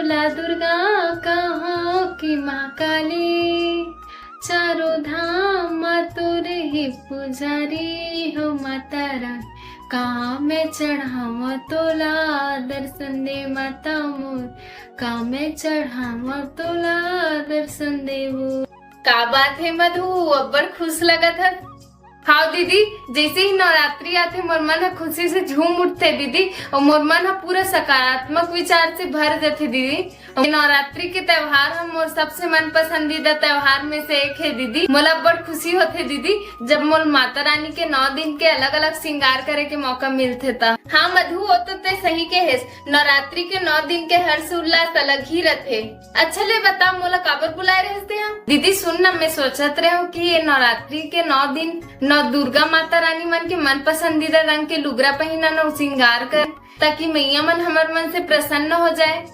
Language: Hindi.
बोला दुर्गा कहाँ की माँ काली, चारों धाम तोरे ही पुजारी हो माता रानी। कहाँ में चढ़ावा तोला दर्शन दे माता मोर, कहाँ में चढ़ावा तोला दर्शन देवो। का बात है मधु, अब्बर खुश लगा था। हाँ दीदी, जैसे ही नवरात्रि आते मोर मन खुशी से झूम उठते दीदी, और मोर मन पूरा सकारात्मक विचार से भर जाते दीदी। नवरात्रि के त्योहार हम मोर सबसे मन पसंदीदा त्योहार में से एक है दीदी। मोला बड़ खुशी होते दीदी जब मोर माता रानी के 9 दिन के अलग अलग श्रृंगार करे के मौका मिलते था। हाँ मधु, वो तो ते सही के है, नवरात्रि के 9 दिन के हर्ष उल्लास अलग ही रहते। अच्छा ले बता, मोला काबर बुलाए रहते हम? दीदी सुन ना, मैं सोचत रहे हूँ कि ये नवरात्रि के 9 दिन दुर्गा माता रानी मन के मन पसंदीदा रंग के लुगरा पहना न श्रृंगार कर, ताकि मैया मन हमार मन से प्रसन्न हो जाए।